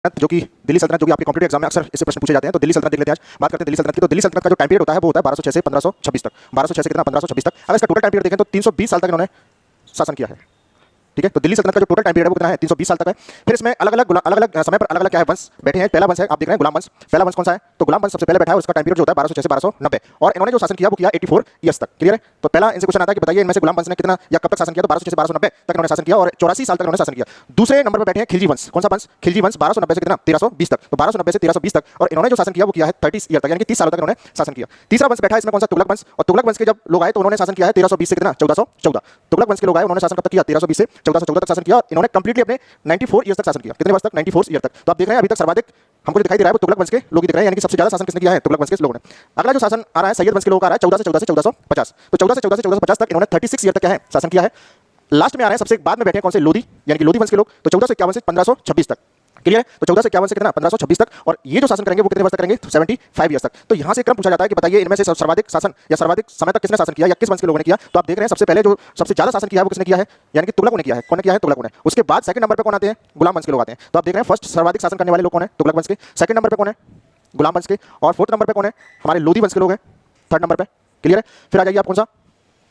जो कि दिल्ली सल्तनत, जो कि आपके कॉम्पिटिटिव एग्जाम में अक्सर इससे प्रश्न पूछे जाते हैं। तो दिल्ली सल्तनत देख लेते हैं आज। बात करते हैं दिल्ली सल्तनत की। तो दिल्ली सल्तनत का जो टाइम पीरियड होता है वो होता है 1206 से 1526 तक। 1206 से कितना 1526 तक। अगर इसका टोटल टाइम पीरियड देखें तो 320 साल तक इन्होंने शासन किया है। ठीक है, तो दिल्ली सल्तनत का जो टोटल टाइम पीरियड है वो कितना है 320 साल तक है। फिर इसमें अलग अलग समय पर अलग अलग क्या है वंश बैठे हैं। पहला वंश है, आप देख रहे हैं गुलाम वंश। पहला वंश कौन सा है? तो गुलाम वंश सबसे पहले बैठा है, उसका टाइम पीरियड जो होता है 1206 से 1290। और इन्होंने जो शासन किया वो किया 84 ईयर्स तक। क्लियर है? तो पहला इनसे क्वेश्चन आता है कि बताइए इनमें से गुलाम वंश ने कितना या कब तक शासन किया? तो 1206 से 1290 तक इन्होंने शासन किया और 84 साल तक इन्होंने शासन किया। दूसरे नंबर पर बैठे हैं खिलजी वंश। कौन सा वंश? खिलजी वंश 1290 से कितना 1320 तक। तो 1290 से 1320 तक और इन्होंने जो शासन किया वो किया है 30 ईयर तक, यानी कि 30 सालों तक इन्होंने शासन किया। तीसरा वंश बैठा है इसमें कौन सा? तुगलक वंश। और तुगलक वंश के जब लोग आए तो उन्होंने शासन किया है 1320 से कितना 1414। तुगलक वंश के लोग आए, उन्होंने शासन कब तक किया? 1320 से 1414 तक शासन किया। इन्होंने कंप्लीटली अपने 94 ईयर्स तक शासन किया। कितने वर्ष तक? 94 ईयर तक। तो आप देख रहे हैं अभी तक सर्वाधिक हमको जो दिखाई दे रहा है वो तुगलक वंश के लोग दिख रहे हैं, यानी कि सबसे ज्यादा शासन किसने किया है? तुगलक वंश के लोगों ने। अगला जो शासन आ रहा है सैयद वंश के लोगों का आ रहा है 14 से 1450। तो 14 से 1450 तक इन्होंने 36 ईयर तक क्या है शासन किया है। लास्ट में आ रहे हैं सबसे बाद में बैठे हैं कौन से? लोधी, यानी कि लोधी वंश के लोग। तो 1451 से 1526 तक। क्लियर है? तो 1451 से कितना 1526 तक। और ये जो शासन करेंगे वो कितने वर्ष तक करेंगे? 75 ईयर्स तक। तो यहां से क्रम पूछा जाता है कि बताइए इनमें से सर्वाधिक शासन या सर्वाधिक समय तक किसने शासन किया या किस वंश के लोगों ने किया। तो आप देख रहे हैं सबसे पहले जो सबसे ज्यादा शासन किया है वो किसने किया है? यानी कि तुगलकों ने किया है। कौन ने किया है? तुगलकों ने। उसके बाद सेकंड नंबर पे कौन आते हैं? गुलाम वंश के लोग आते हैं। तो आप देख रहे हैं फर्स्ट सर्वाधिक शासन करने वाले लोग कौन है? तुगलक वंश के। सेकंड नंबर पे कौन है? गुलाम वंश के। और फोर्थ नंबर पे कौन है? हमारे लोधी वंश के लोग हैं, थर्ड नंबर पे। क्लियर है? फिर आ जाइए आप कौन सा?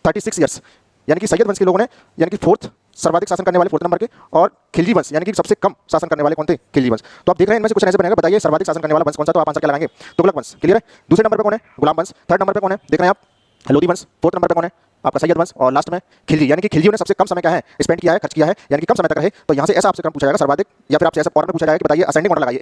36 ईयर्स, यानी कि सैयद वंश के लोगों ने, यानी कि फोर्थ सर्वाधिक शासन करने वाले फोर्थ नंबर के। और खिलजी वंश, यानी कि सबसे कम शासन करने वाले कौन थे? खिलजी वंश। तो आप देख रहे हैं इनमें से कुछ ऐसे बनेगा, बताइए सर्वाधिक शासन करने वाला वंश कौन सा? तो आप आंसर क्या लगाएंगे? तुगलक वंश। क्लियर है? दूसरे नंबर पे कौन है? गुलाम वंश। थर्ड नंबर पे कौन है? देख रहे हैं आप लोधी वंश। फोर्थ नंबर पे कौन है? आपका सैयद वंश। और लास्ट में खिलजी, यानी कि खिलजियों ने सबसे कम समय क्या है स्पेंड किया है, खर्च किया है, यानी कि कम समय तक रहे। तो यहाँ से ऐसा आपसे क्रम पूछा जाएगा सर्वाधिक, या फिर आपसे ऐसा फॉर्म में पूछा जाएगा कि बताइए असेंडिंग ऑर्डर लगाइए।